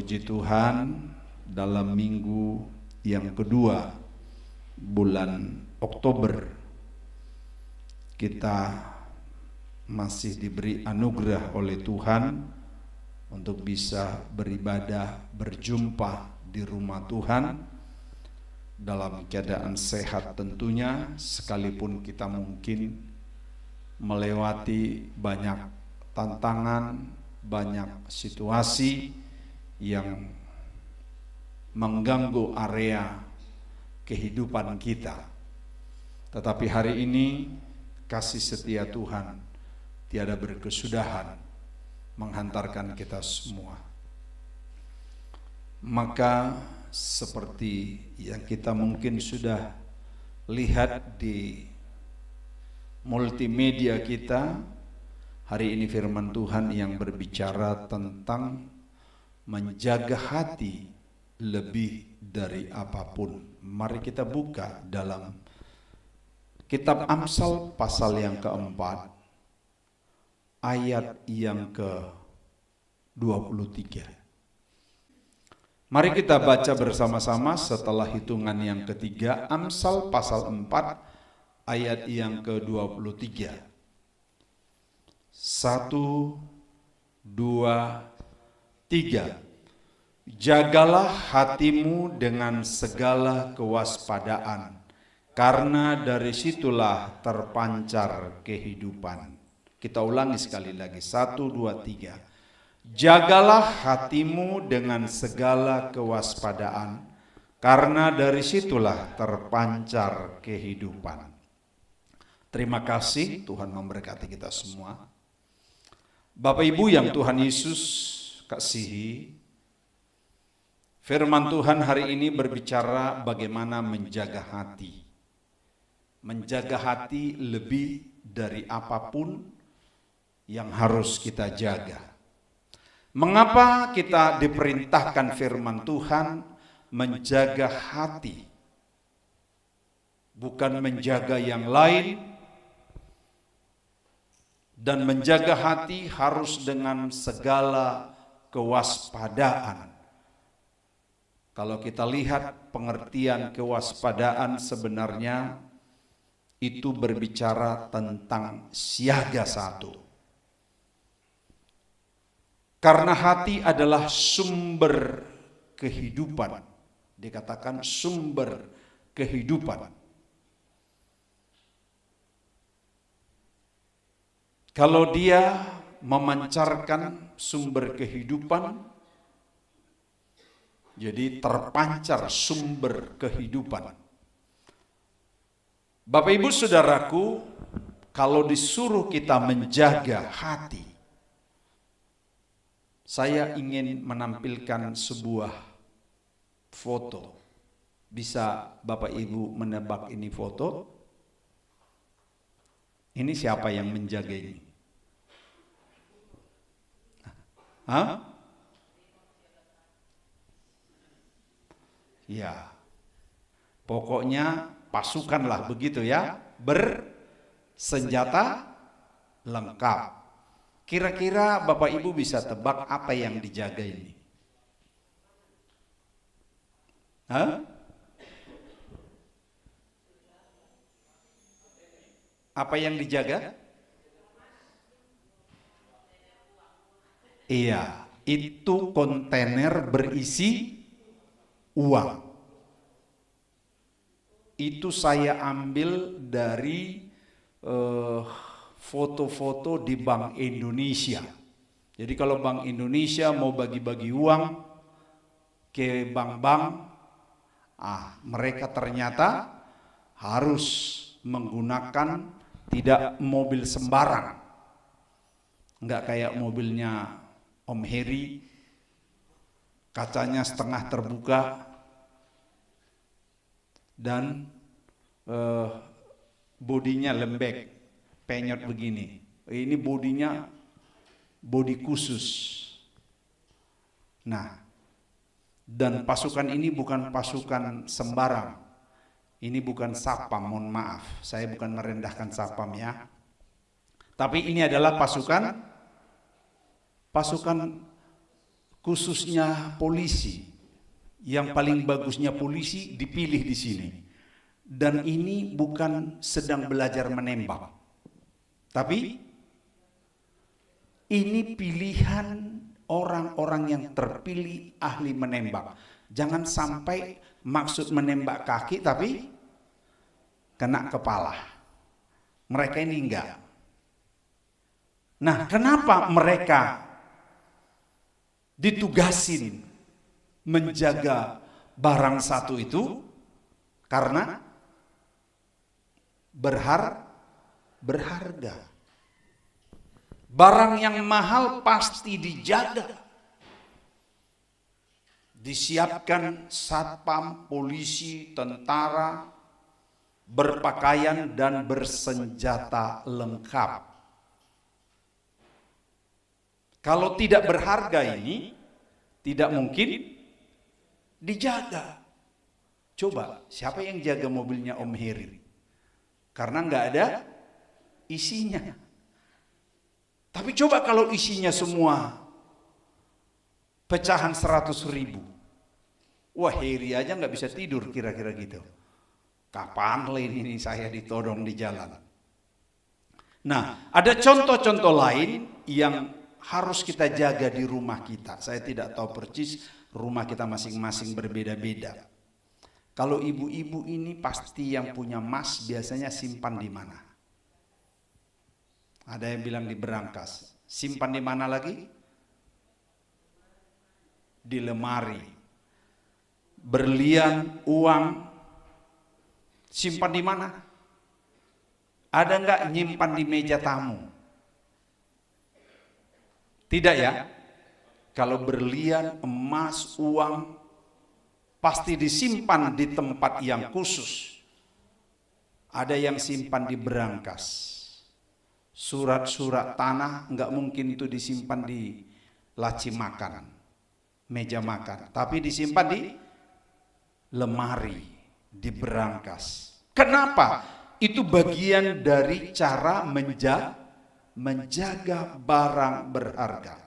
Puji Tuhan, dalam minggu yang kedua bulan Oktober kita masih diberi anugerah oleh Tuhan untuk bisa beribadah, berjumpa di rumah Tuhan dalam keadaan sehat tentunya, sekalipun kita mungkin melewati banyak tantangan, banyak situasi yang mengganggu area kehidupan kita. Tetapi hari ini kasih setia Tuhan tiada berkesudahan menghantarkan kita semua. Maka seperti yang kita mungkin sudah lihat di multimedia kita, hari ini firman Tuhan yang berbicara tentang menjaga hati lebih dari apapun. Mari kita buka dalam kitab Amsal pasal yang keempat, ayat yang ke-23. Mari kita baca bersama-sama setelah hitungan yang ketiga, Amsal pasal 4 ayat yang ke-23. 1, 2, 3. Jagalah hatimu dengan segala kewaspadaan, karena dari situlah terpancar kehidupan. Kita ulangi sekali lagi, 1, 2, 3. Jagalah hatimu dengan segala kewaspadaan, karena dari situlah terpancar kehidupan. Terima kasih, Tuhan memberkati kita semua. Bapak Ibu yang Tuhan Yesus kasihi, firman Tuhan hari ini berbicara bagaimana menjaga hati. Menjaga hati lebih dari apapun yang harus kita jaga. Mengapa kita diperintahkan firman Tuhan menjaga hati? Bukan menjaga yang lain. Dan menjaga hati harus dengan segala kewaspadaan. Kalau kita lihat pengertian kewaspadaan sebenarnya itu berbicara tentang siaga satu. Karena hati adalah sumber kehidupan. Dikatakan sumber kehidupan. Kalau dia memancarkan sumber kehidupan, jadi terpancar sumber kehidupan. Bapak Ibu Saudaraku, kalau disuruh kita menjaga hati, saya ingin menampilkan sebuah foto. Bisa Bapak Ibu menebak ini foto? Ini siapa yang menjaga ini? Hah? Ya, pokoknya pasukan lah begitu ya, bersenjata lengkap. Kira-kira Bapak Ibu bisa tebak apa yang dijaga ini? Hah? Apa yang dijaga? Iya, itu kontainer berisi uang. Itu saya ambil dari foto-foto di Bank Indonesia. Jadi kalau Bank Indonesia mau bagi-bagi uang ke bank-bank, mereka ternyata harus menggunakan tidak mobil sembarang. Enggak kayak mobilnya Om Heri, kacanya setengah terbuka dan bodinya lembek, penyot begini. Ini bodinya bodi khusus. Nah, dan pasukan ini bukan pasukan sembarang. Ini bukan Satpam, mohon maaf, saya bukan merendahkan Satpam ya. Tapi ini adalah pasukan khususnya polisi. Yang paling bagusnya polisi dipilih di sini. Dan ini bukan sedang belajar menembak. Tapi ini pilihan orang-orang yang terpilih ahli menembak. Jangan sampai maksud menembak kaki tapi kena kepala. Mereka ini enggak. Nah, kenapa mereka ditugasin menjaga barang satu itu? Karena berharga. Barang yang mahal pasti dijaga. Disiapkan satpam, polisi, tentara, berpakaian dan bersenjata lengkap. Kalau tidak berharga ini, tidak mungkin dijaga. Coba, siapa yang jaga mobilnya Om Heri? Karena nggak ada isinya. Tapi coba kalau isinya semua pecahan 100.000. Wah, Heri aja nggak bisa tidur kira-kira gitu. Kapan lain ini saya ditodong di jalan? Nah, ada contoh-contoh lain yang harus kita jaga di rumah kita. Saya tidak tahu persis rumah kita masing-masing berbeda-beda. Kalau ibu-ibu ini pasti yang punya emas biasanya simpan di mana? Ada yang bilang di berangkas. Simpan di mana lagi? Di lemari. Berlian, uang, simpan di mana? Ada enggak nyimpan di meja tamu? Tidak ya? Kalau berlian, emas, uang pasti disimpan di tempat yang khusus. Ada yang simpan di berangkas. Surat-surat tanah enggak mungkin itu disimpan di laci makan, meja makan, tapi disimpan di lemari, di berangkas. Kenapa? Itu bagian dari cara menjaga barang berharga.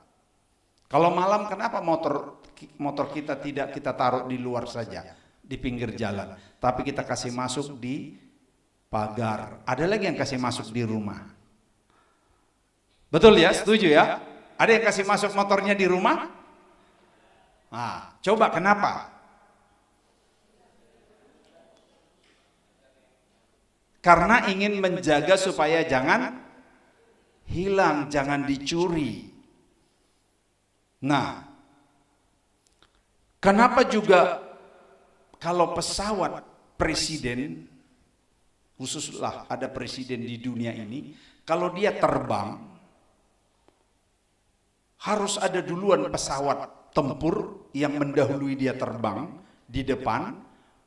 Kalau malam kenapa motor kita tidak kita taruh di luar saja, di pinggir jalan, tapi kita kasih masuk di pagar. Ada lagi yang kasih masuk di rumah. Betul ya? Setuju ya? Ada yang kasih masuk motornya di rumah? Nah, coba kenapa? Karena ingin menjaga supaya jangan hilang, jangan dicuri. Nah, kenapa juga kalau pesawat presiden, khususlah ada presiden di dunia ini, kalau dia terbang, harus ada duluan pesawat tempur yang mendahului dia terbang di depan,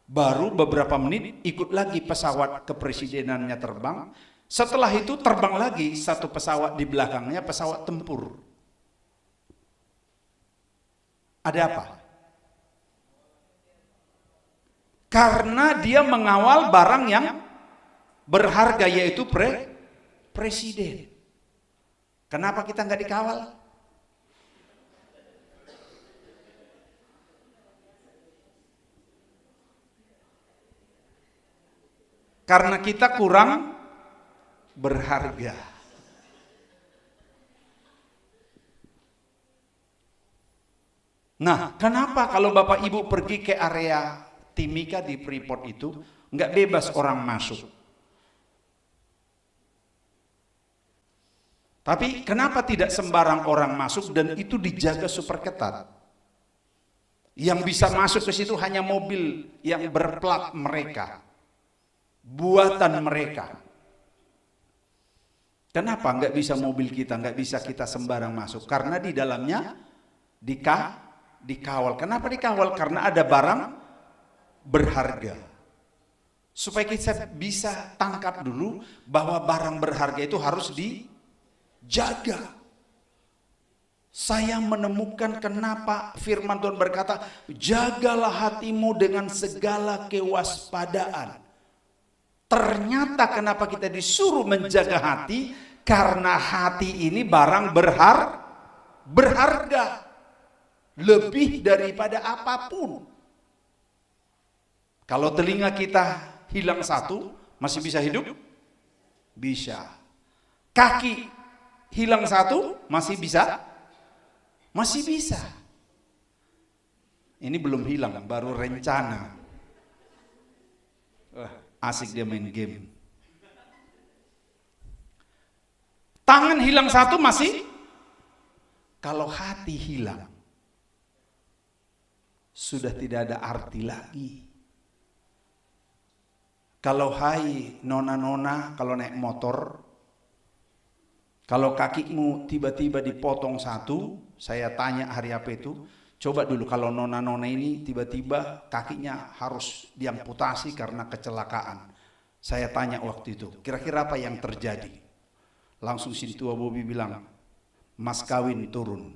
baru beberapa menit ikut lagi pesawat kepresidenannya terbang. Setelah itu terbang lagi satu pesawat di belakangnya, pesawat tempur. Ada apa? Karena dia mengawal barang yang berharga, yaitu presiden. Kenapa kita nggak dikawal? Karena kita kurang berharga. Nah, kenapa kalau Bapak Ibu pergi ke area Timika di Freeport itu nggak bebas orang masuk? Tapi kenapa tidak sembarang orang masuk dan itu dijaga super ketat? Yang bisa masuk ke situ hanya mobil yang berplat mereka, buatan mereka. Kenapa nggak bisa mobil kita, nggak bisa kita sembarang masuk? Karena di dalamnya dikawal. Kenapa dikawal? Karena ada barang berharga. Supaya kita bisa tangkap dulu bahwa barang berharga itu harus dijaga. Saya menemukan kenapa firman Tuhan berkata, jagalah hatimu dengan segala kewaspadaan. Ternyata kenapa kita disuruh menjaga hati? Karena hati ini barang berharga. lebih daripada apapun. Kalau telinga kita hilang satu, masih bisa hidup? Bisa. Kaki hilang satu, masih bisa? Masih bisa. Ini belum hilang, baru rencana. Asik dia main game. Tangan hilang satu masih? Kalau hati hilang, sudah tidak ada arti lagi. Kalau hai nona-nona, kalau naik motor, kalau kakimu tiba-tiba dipotong satu, saya tanya hari apa itu, coba dulu kalau nona-nona ini tiba-tiba kakinya harus diamputasi karena kecelakaan. Saya tanya waktu itu, kira-kira apa yang terjadi? Langsung Sintua Bobi bilang, mas kawin turun.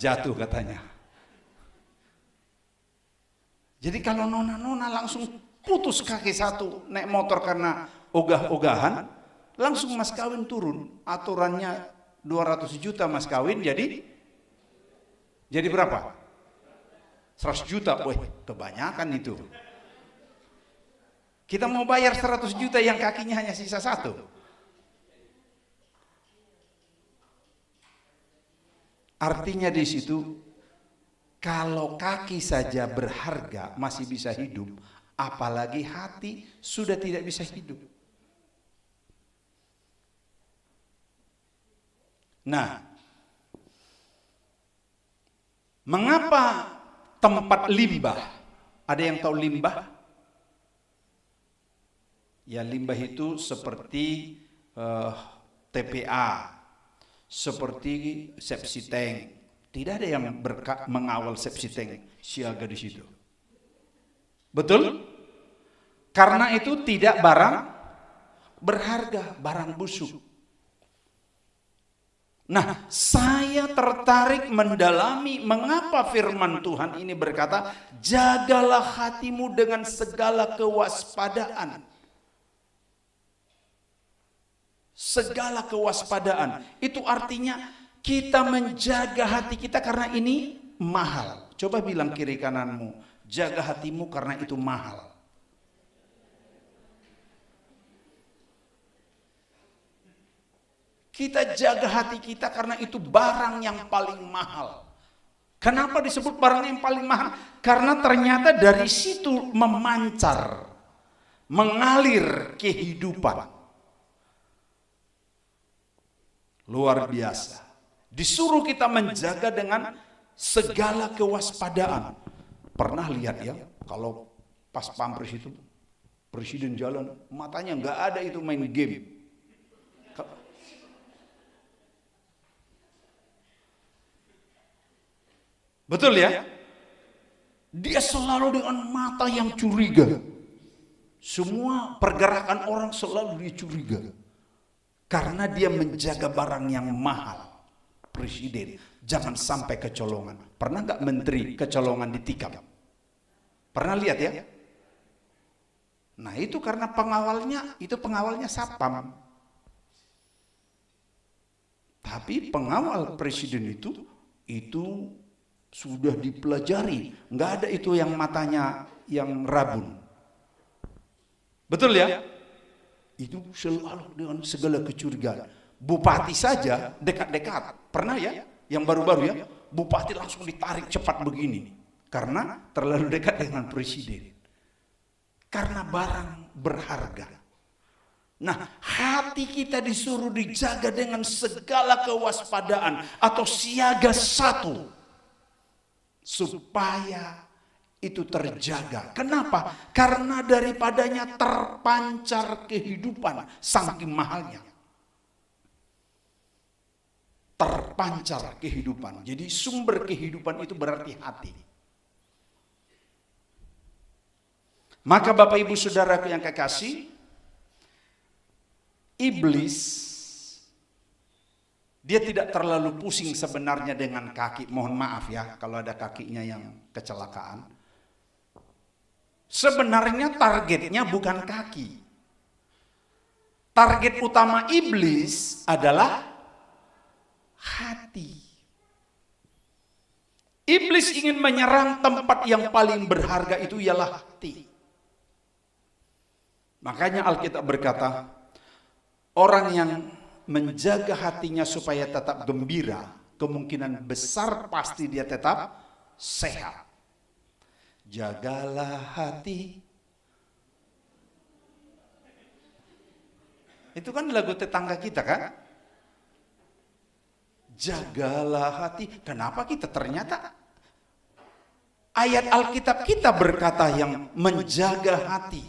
Jatuh katanya. Jadi kalau nona-nona langsung putus kaki satu, naik motor karena ogah-ogahan, langsung mas kawin turun. Aturannya 200 juta mas kawin, jadi berapa? 100 juta, weh kebanyakan itu. Kita mau bayar 100 juta yang kakinya hanya sisa satu. Artinya di situ, kalau kaki saja berharga masih bisa hidup, apalagi hati sudah tidak bisa hidup. Nah, mengapa tempat limbah? Ada yang tahu limbah? Ya, limbah itu seperti TPA, seperti sepsi tank. Tidak ada yang mengawal sepsi tank siaga di situ. Betul? Karena itu tidak barang berharga, barang busuk. Nah, saya tertarik mendalami mengapa firman Tuhan ini berkata, jagalah hatimu dengan segala kewaspadaan. Segala kewaspadaan. Itu artinya kita menjaga hati kita karena ini mahal. Coba bilang kiri kananmu, jaga hatimu karena itu mahal. Kita jaga hati kita karena itu barang yang paling mahal. Kenapa disebut barang yang paling mahal? Karena ternyata dari situ memancar, mengalir kehidupan. Luar biasa. Disuruh kita menjaga dengan segala kewaspadaan. Pernah lihat ya, kalau pas pampres itu, presiden jalan, matanya nggak ada itu main game. Betul ya? Dia selalu dengan mata yang curiga. Semua pergerakan orang selalu dicuriga. Karena dia menjaga barang yang mahal. Presiden, jangan sampai kecolongan. Pernah nggak menteri kecolongan ditikam? Pernah lihat ya? Nah itu karena pengawalnya satpam. Tapi pengawal presiden itu sudah dipelajari, nggak ada itu yang matanya yang rabun. Betul ya? Itu selalu dengan segala kecurigaan. Bupati saja dekat-dekat, pernah ya? Yang baru-baru ya, bupati langsung ditarik cepat begini, karena terlalu dekat dengan presiden. Karena barang berharga. Nah, hati kita disuruh dijaga dengan segala kewaspadaan atau siaga satu. Supaya itu terjaga. Kenapa? Karena daripadanya terpancar kehidupan saking mahalnya. Terpancar kehidupan. Jadi sumber kehidupan itu berarti hati. Maka Bapak Ibu Saudaraku yang kekasih, iblis dia tidak terlalu pusing sebenarnya dengan kaki. Mohon maaf ya kalau ada kakinya yang kecelakaan. Sebenarnya targetnya bukan kaki. Target utama iblis adalah hati. Iblis ingin menyerang tempat yang paling berharga, itu ialah hati. Makanya Alkitab berkata, orang yang menjaga hatinya supaya tetap gembira, kemungkinan besar pasti dia tetap sehat. Jagalah hati. Itu kan lagu tetangga kita kan? Jagalah hati. Kenapa kita ternyata ayat Alkitab kita berkata yang menjaga hati.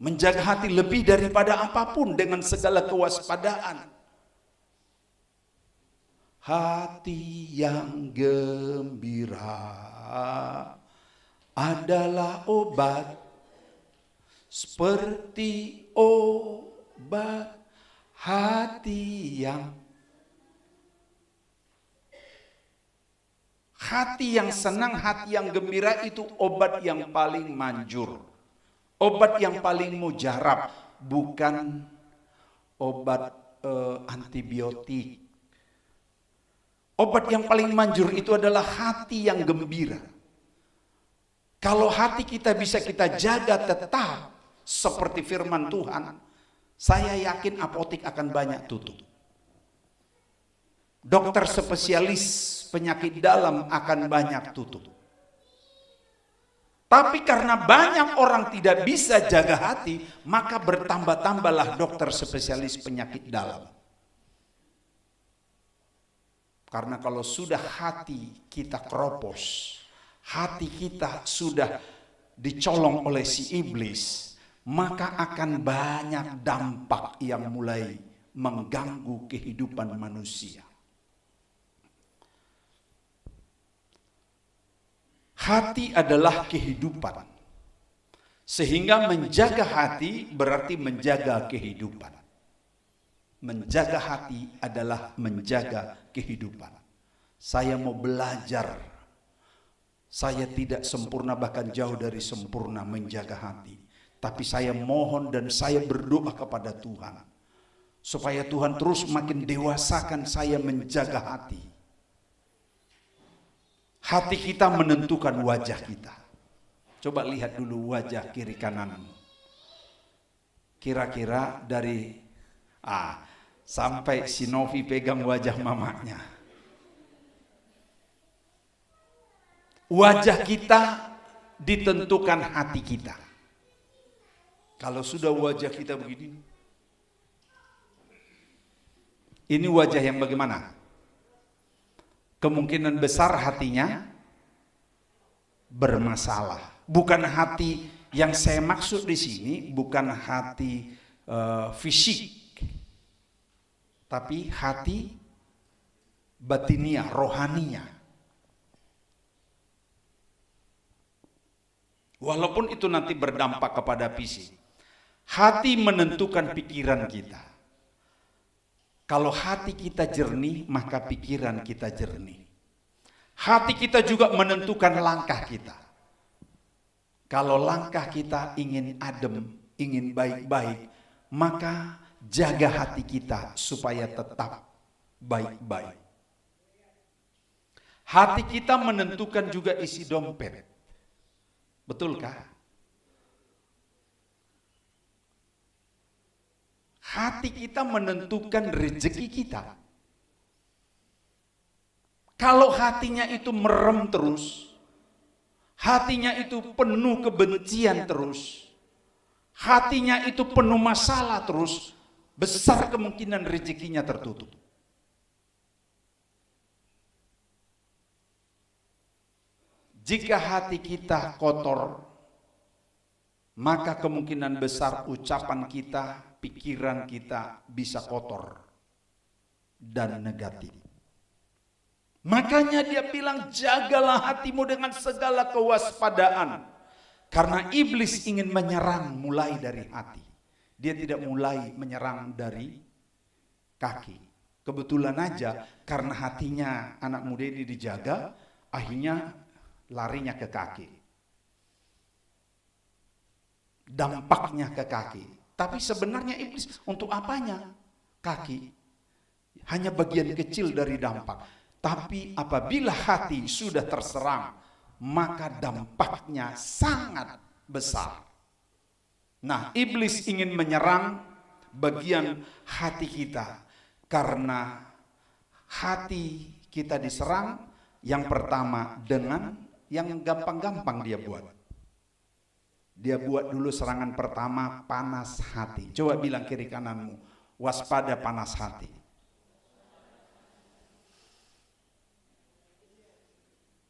Menjaga hati lebih daripada apapun dengan segala kewaspadaan. Hati yang gembira adalah obat, seperti obat. Hati yang senang, hati yang gembira itu obat yang paling manjur. Obat yang paling mujarab, bukan obat antibiotik. Obat yang paling manjur itu adalah hati yang gembira. Kalau hati kita bisa kita jaga tetap seperti firman Tuhan, saya yakin apotek akan banyak tutup. Dokter spesialis penyakit dalam akan banyak tutup. Tapi karena banyak orang tidak bisa jaga hati, maka bertambah-tambahlah dokter spesialis penyakit dalam. Karena kalau sudah hati kita keropos, hati kita sudah dicolong oleh si iblis, maka akan banyak dampak yang mulai mengganggu kehidupan manusia. Hati adalah kehidupan. Sehingga menjaga hati berarti menjaga kehidupan. Menjaga hati adalah menjaga kehidupan. Saya mau belajar. Saya tidak sempurna, bahkan jauh dari sempurna menjaga hati. Tapi saya mohon dan saya berdoa kepada Tuhan. Supaya Tuhan terus makin dewasakan saya menjaga hati. Hati kita menentukan wajah kita. Coba lihat dulu wajah kiri kanan. Kira-kira dari sampai si Novi pegang wajah mamanya. Wajah kita ditentukan hati kita. Kalau sudah wajah kita begini, ini wajah yang bagaimana? Kemungkinan besar hatinya bermasalah. Bukan hati yang saya maksud di sini, bukan hati fisik, tapi hati batinia, rohaninya. Walaupun itu nanti berdampak kepada fisik, hati menentukan pikiran kita. Kalau hati kita jernih, maka pikiran kita jernih. Hati kita juga menentukan langkah kita. Kalau langkah kita ingin adem, ingin baik-baik, maka jaga hati kita supaya tetap baik-baik. Hati kita menentukan juga isi dompet. Betulkah? Hati kita menentukan rezeki kita. Kalau hatinya itu merem terus, hatinya itu penuh kebencian terus, hatinya itu penuh masalah terus, besar kemungkinan rezekinya tertutup. Jika hati kita kotor, maka kemungkinan besar ucapan kita, pikiran kita bisa kotor dan negatif. Makanya dia bilang, jagalah hatimu dengan segala kewaspadaan. Karena iblis ingin menyerang mulai dari hati. Dia tidak mulai menyerang dari kaki. Kebetulan aja karena hatinya anak muda ini dijaga, akhirnya larinya ke kaki. Dampaknya ke kaki. Tapi sebenarnya iblis untuk apanya? Kaki. Hanya bagian kecil dari dampak. Tapi apabila hati sudah terserang, maka dampaknya sangat besar. Nah, iblis ingin menyerang bagian hati kita. Karena hati kita diserang, yang pertama dengan yang gampang-gampang dia buat. Dia buat dulu serangan pertama, panas hati. Coba bilang kiri kananmu, waspada panas hati.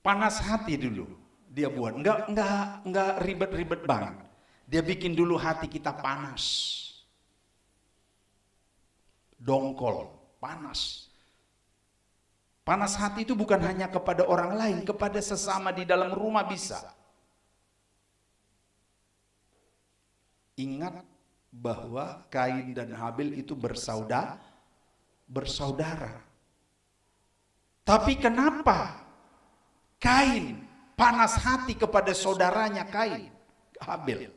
Panas hati dulu dia buat, enggak ribet-ribet banget. Dia bikin dulu hati kita panas, dongkol, panas. Panas hati itu bukan hanya kepada orang lain, kepada sesama di dalam rumah bisa. Ingat bahwa Kain dan Habil itu bersaudara. Tapi kenapa Kain panas hati kepada saudaranya Habil?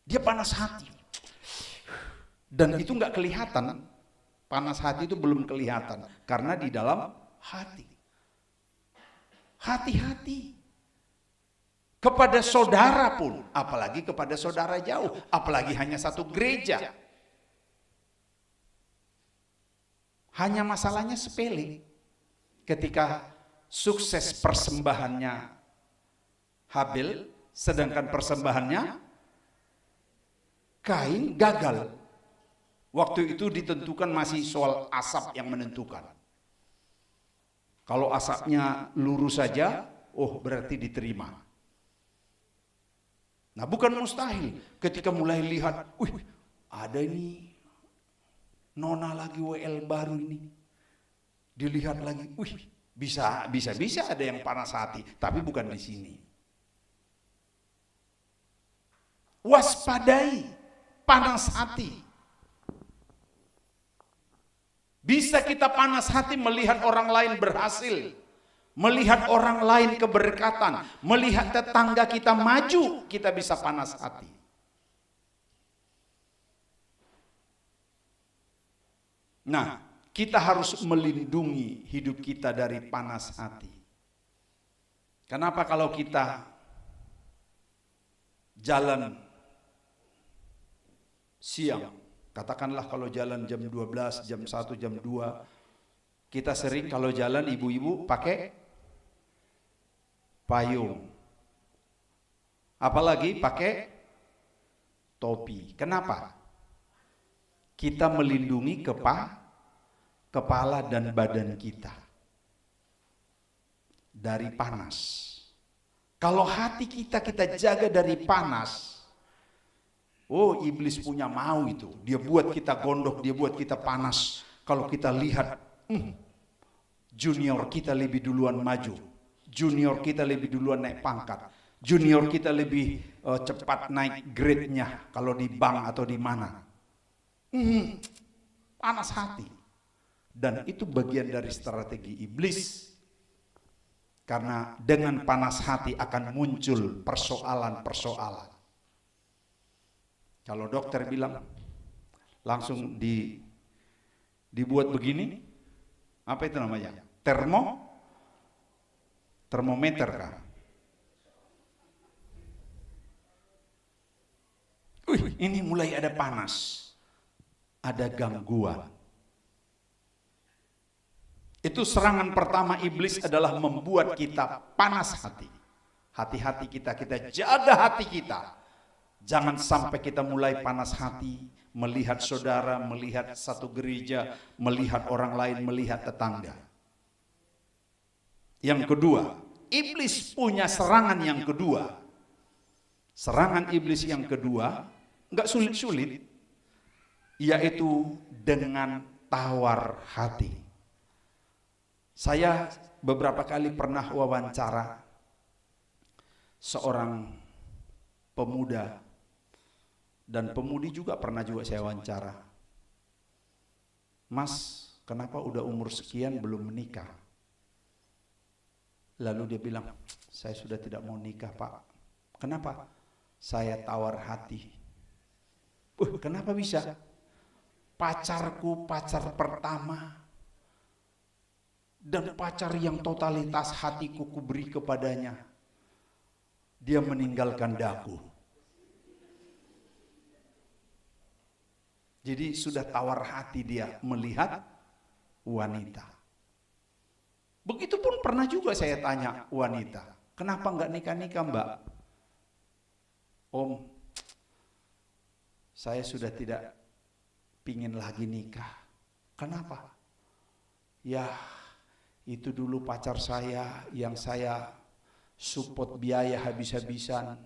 Dia panas hati. Dan itu nggak kelihatan. Panas hati itu belum kelihatan. Karena di dalam hati. Hati-hati. Kepada saudara pun. Apalagi kepada saudara jauh. Apalagi hanya satu gereja. Hanya masalahnya sepele. Ketika sukses persembahannya Habil, sedangkan persembahannya Kain gagal. Waktu itu ditentukan masih soal asap yang menentukan. Kalau asapnya lurus saja, oh berarti diterima. Nah, bukan mustahil ketika mulai lihat, wih, ada ini nona lagi WL baru ini. Dilihat lagi, wih, bisa ada yang panas hati, tapi bukan di sini. Waspadai panas hati. Bisa kita panas hati melihat orang lain berhasil, melihat orang lain keberkatan, melihat tetangga kita maju, kita bisa panas hati. Nah, kita harus melindungi hidup kita dari panas hati. Kenapa kalau kita jalan siang, katakanlah kalau jalan jam 12, jam 1, jam 2, kita sering kalau jalan ibu-ibu pakai payung. Apalagi pakai topi. Kenapa? Kita melindungi kepala dan badan kita dari panas. Kalau hati kita jaga dari panas, oh, iblis punya mau itu. Dia buat kita gondok, dia buat kita panas. Kalau kita lihat, junior kita lebih duluan maju. Junior kita lebih duluan naik pangkat. Junior kita lebih cepat naik grade-nya kalau di bank atau di mana. Panas hati. Dan itu bagian dari strategi iblis. Karena dengan panas hati akan muncul persoalan-persoalan. Kalau dokter bilang langsung dibuat begini, apa itu namanya? Termometer kah? Ini mulai ada panas, ada gangguan. Itu serangan pertama iblis adalah membuat kita panas hati. Hati-hati kita jaga hati kita. Jangan sampai kita mulai panas hati, melihat saudara, melihat satu gereja, melihat orang lain, melihat tetangga. Yang kedua, iblis punya serangan yang kedua. Serangan iblis yang kedua, enggak sulit-sulit, yaitu dengan tawar hati. Saya beberapa kali pernah wawancara seorang pemuda, dan pemudi juga pernah saya wawancara. Mas, kenapa udah umur sekian belum menikah? Lalu dia bilang, saya sudah tidak mau nikah, Pak. Kenapa? Saya tawar hati. Kenapa bisa? Pacarku, pacar pertama, dan pacar yang totalitas hatiku kuberi kepadanya, dia meninggalkan daku. Jadi sudah tawar hati dia melihat wanita. Begitupun pernah juga saya tanya wanita, kenapa enggak nikah-nikah Mbak? Om, saya sudah tidak pingin lagi nikah. Kenapa? Ya, itu dulu pacar saya yang saya support biaya habis-habisan.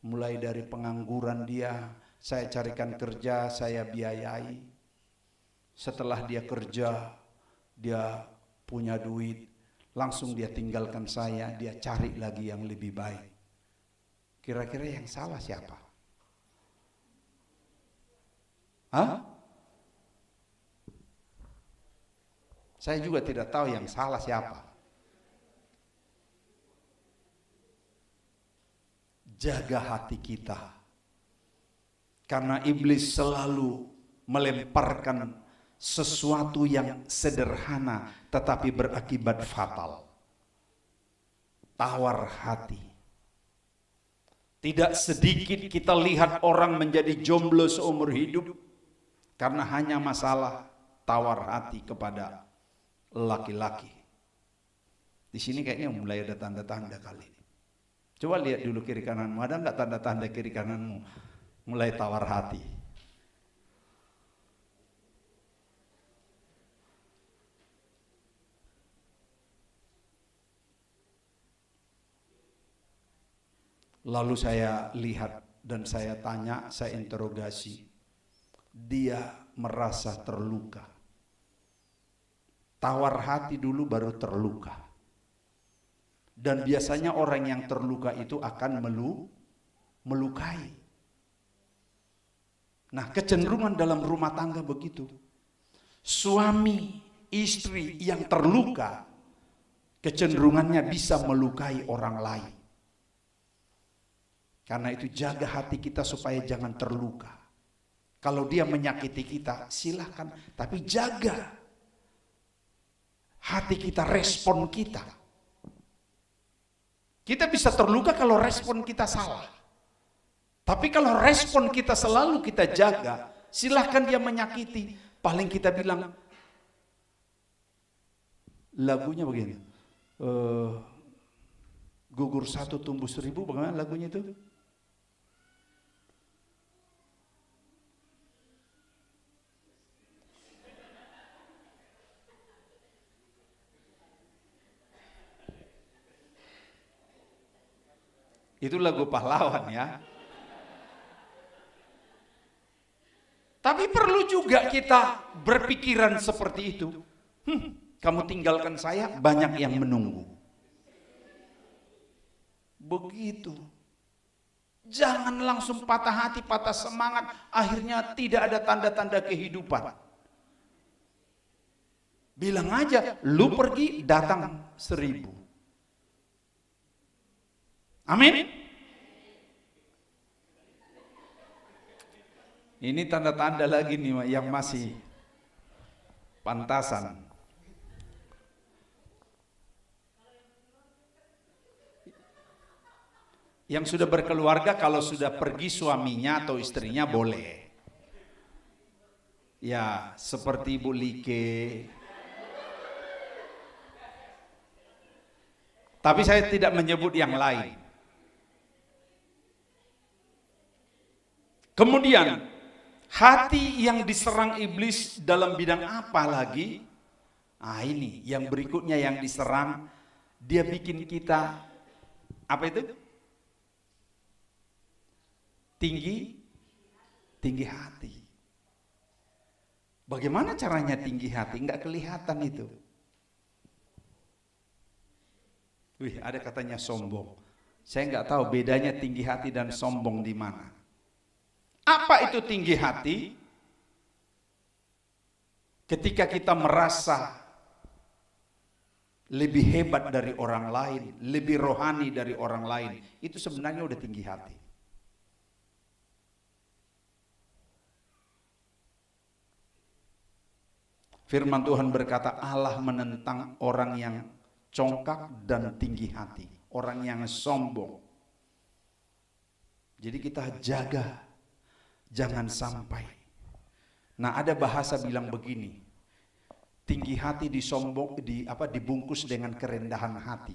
Mulai dari pengangguran dia, saya carikan kerja, saya biayai. Setelah dia kerja, dia punya duit, langsung dia tinggalkan saya, dia cari lagi yang lebih baik. Kira-kira yang salah siapa? Hah? Saya juga tidak tahu yang salah siapa. Jaga hati kita. Karena iblis selalu melemparkan sesuatu yang sederhana tetapi berakibat fatal. Tawar hati. Tidak sedikit kita lihat orang menjadi jomblo seumur hidup karena hanya masalah tawar hati kepada laki-laki. Di sini kayaknya mulai ada tanda-tanda kali ini. Coba lihat dulu kiri kananmu, ada enggak tanda-tanda kiri kananmu mulai tawar hati? Lalu saya lihat dan saya tanya, saya interogasi. Dia merasa terluka. Tawar hati dulu baru terluka. Dan biasanya orang yang terluka itu akan melukai. Nah, kecenderungan dalam rumah tangga begitu. Suami, istri yang terluka, kecenderungannya bisa melukai orang lain. Karena itu jaga hati kita supaya jangan terluka. Kalau dia menyakiti kita, silakan, tapi jaga hati kita, respon kita. Kita bisa terluka kalau respon kita salah. Tapi kalau respon kita selalu kita jaga, silahkan dia menyakiti. Paling kita bilang, lagunya begini, gugur satu tumbuh seribu, bagaimana lagunya itu? Itu lagu pahlawan ya. Tapi perlu juga kita berpikiran seperti itu. Kamu tinggalkan saya, banyak yang menunggu. Begitu. Jangan langsung patah hati, patah semangat, akhirnya tidak ada tanda-tanda kehidupan. Bilang aja, lu pergi, datang 1000. Amin. Ini tanda-tanda lagi nih yang masih pantasan. Yang sudah berkeluarga kalau sudah pergi suaminya atau istrinya boleh. Ya, seperti Ibu Like. Tapi saya tidak menyebut yang lain. Kemudian, hati yang diserang iblis dalam bidang apa lagi? Ah, ini yang berikutnya yang diserang, dia bikin kita apa itu? Tinggi hati. Bagaimana caranya tinggi hati? Enggak kelihatan itu. Wih, ada katanya sombong. Saya enggak tahu bedanya tinggi hati dan sombong di mana. Apa itu tinggi hati? Ketika kita merasa lebih hebat dari orang lain, lebih rohani dari orang lain, itu sebenarnya udah tinggi hati. Firman Tuhan berkata, Allah menentang orang yang congkak dan tinggi hati, orang yang sombong. Jadi kita jaga, jangan sampai. Nah, ada bahasa bilang begini, tinggi hati dibungkus dengan kerendahan hati.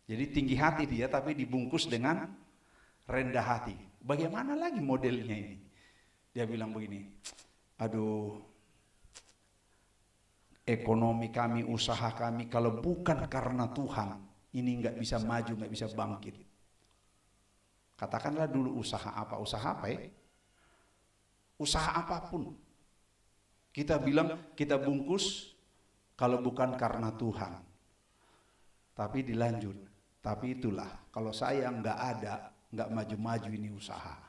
Jadi tinggi hati dia tapi dibungkus dengan rendah hati. Bagaimana lagi modelnya ini? Dia bilang begini, aduh, ekonomi kami, usaha kami, kalau bukan karena Tuhan, ini nggak bisa maju, nggak bisa bangkit. Katakanlah dulu usaha apa ya? Usaha apapun. Kita bilang, kita bungkus, kalau bukan karena Tuhan. Tapi dilanjut, tapi itulah, kalau saya nggak ada, nggak maju-maju ini usaha.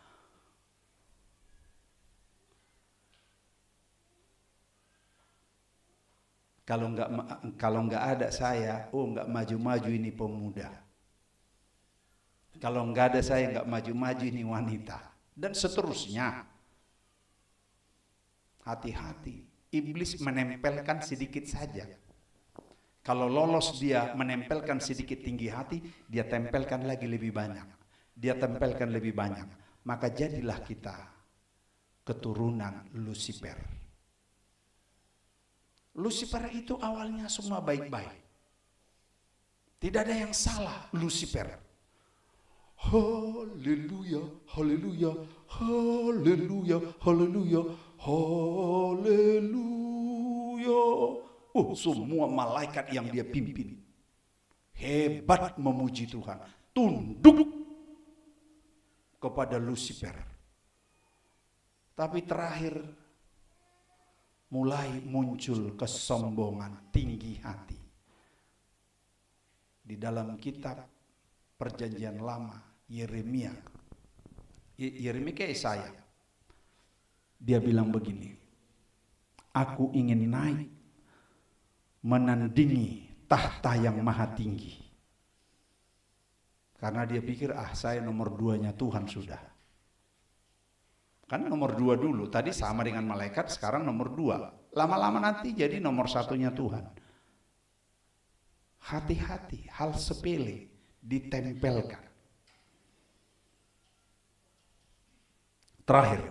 Kalau nggak ada saya, nggak maju-maju ini pemuda. Kalau nggak ada saya, nggak maju-maju ini wanita, dan seterusnya. Hati-hati, iblis menempelkan sedikit saja. Kalau lolos dia menempelkan sedikit tinggi hati, dia tempelkan lagi lebih banyak. Dia tempelkan lebih banyak. Maka jadilah kita keturunan Lucifer. Lucifer itu awalnya semua baik-baik. Tidak ada yang salah Lucifer. Haleluya, haleluya, haleluya, haleluya, haleluya. Semua malaikat yang dia pimpin hebat memuji Tuhan, tunduk kepada Lucifer. Tapi terakhir mulai muncul kesombongan, tinggi hati. Di dalam kitab Perjanjian Lama, Yeremia kayak saya, dia bilang begini, aku ingin naik menandingi tahta yang maha tinggi. Karena dia pikir, saya nomor 2-nya Tuhan sudah. Kan nomor 2 dulu, tadi sama dengan malaikat, sekarang nomor 2. Lama-lama nanti jadi nomor 1-nya Tuhan. Hati-hati, hal sepele ditempelkan. Terakhir,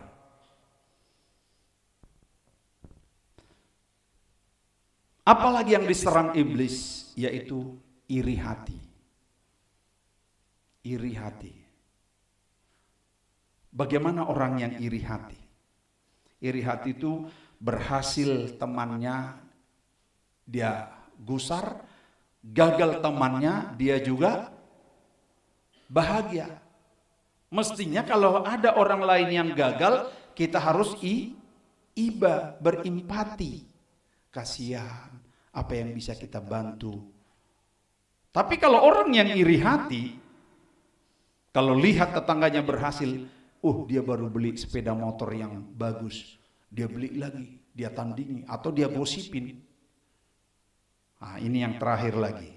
apalagi yang diserang iblis, yaitu iri hati. Iri hati. Bagaimana orang yang iri hati? Iri hati itu berhasil temannya dia gusar, gagal temannya dia juga bahagia. Mestinya kalau ada orang lain yang gagal, kita harus iba, berempati. Kasihan, apa yang bisa kita bantu. Tapi kalau orang yang iri hati, kalau lihat tetangganya berhasil, dia baru beli sepeda motor yang bagus, dia beli lagi, dia tandingi, atau dia gosipin. Nah, ini yang terakhir lagi.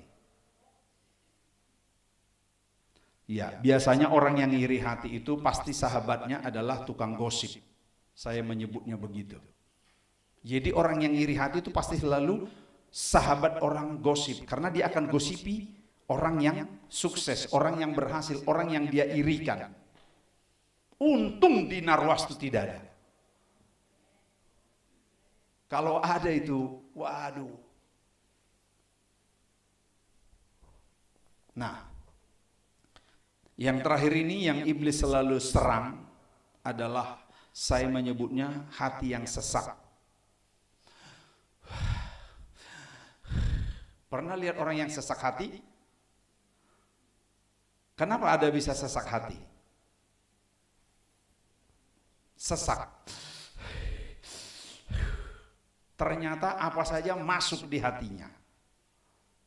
Ya, biasanya orang yang iri hati itu pasti sahabatnya adalah tukang gosip. Saya menyebutnya begitu. Jadi orang yang iri hati itu pasti selalu sahabat orang gosip, karena dia akan gosipi orang yang sukses, orang yang berhasil, orang yang dia irikan. Untung di Narwastu tidak ada. Kalau ada itu, waduh. Nah, yang terakhir ini yang iblis selalu serang adalah, saya menyebutnya hati yang sesak. Pernah lihat orang yang sesak hati? Kenapa ada bisa sesak hati? Sesak. Ternyata apa saja masuk di hatinya.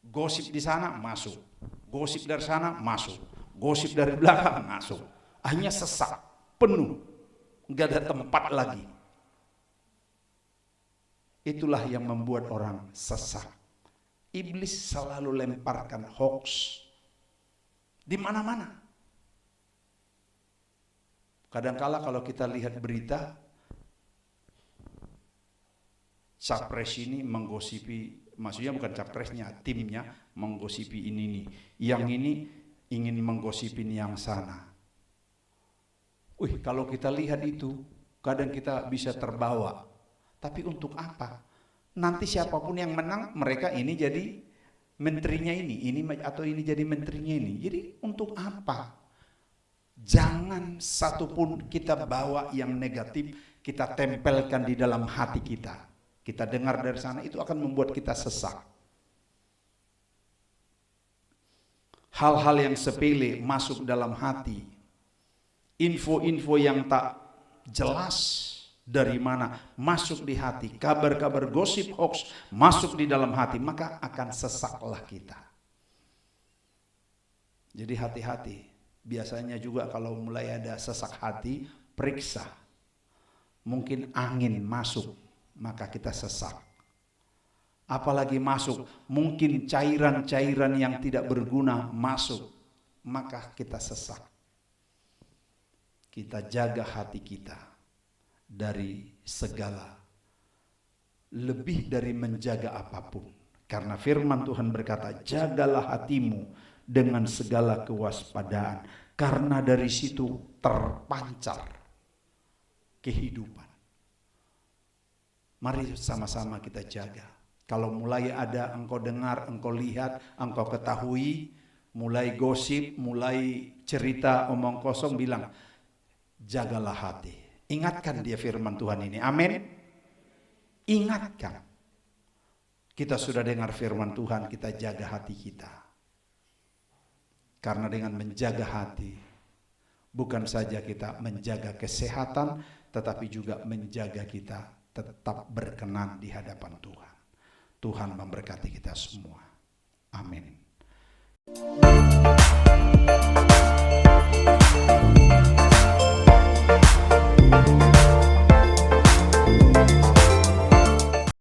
Gosip di sana masuk, gosip dari sana masuk, gosip dari belakang masuk. Akhirnya sesak, penuh, nggak ada tempat lagi. Itulah yang membuat orang sesak. Iblis selalu lemparkan hoax di mana-mana. Kadangkala kalau kita lihat berita, capres ini menggosipi, maksudnya bukan capresnya, timnya menggosipi ini nih, yang ini ingin menggosipin yang sana. Kalau kita lihat itu, kadang kita bisa terbawa. Tapi untuk apa? Nanti siapapun yang menang, mereka ini jadi menterinya ini atau ini jadi menterinya ini. Jadi untuk apa? Jangan satupun kita bawa yang negatif, kita tempelkan di dalam hati kita. Kita dengar dari sana, itu akan membuat kita sesak. Hal-hal yang sepele masuk dalam hati. Info-info yang tak jelas dari mana masuk di hati, kabar-kabar gosip hoax masuk di dalam hati, maka akan sesaklah kita. Jadi hati-hati. Biasanya juga kalau mulai ada sesak hati, periksa. Mungkin angin masuk, maka kita sesak. Apalagi masuk, mungkin cairan-cairan yang tidak berguna masuk, maka kita sesak. Kita jaga hati kita dari segala, lebih dari menjaga apapun. Karena firman Tuhan berkata, jagalah hatimu dengan segala kewaspadaan, karena dari situ terpancar kehidupan. Mari sama-sama kita jaga. Kalau mulai ada engkau dengar, engkau lihat, engkau ketahui, mulai gosip, mulai cerita omong kosong, bilang, jagalah hati. Ingatkan dia firman Tuhan ini. Amin. Ingatkan. Kita sudah dengar firman Tuhan, kita jaga hati kita. Karena dengan menjaga hati, bukan saja kita menjaga kesehatan, tetapi juga menjaga kita tetap berkenan di hadapan Tuhan. Tuhan memberkati kita semua.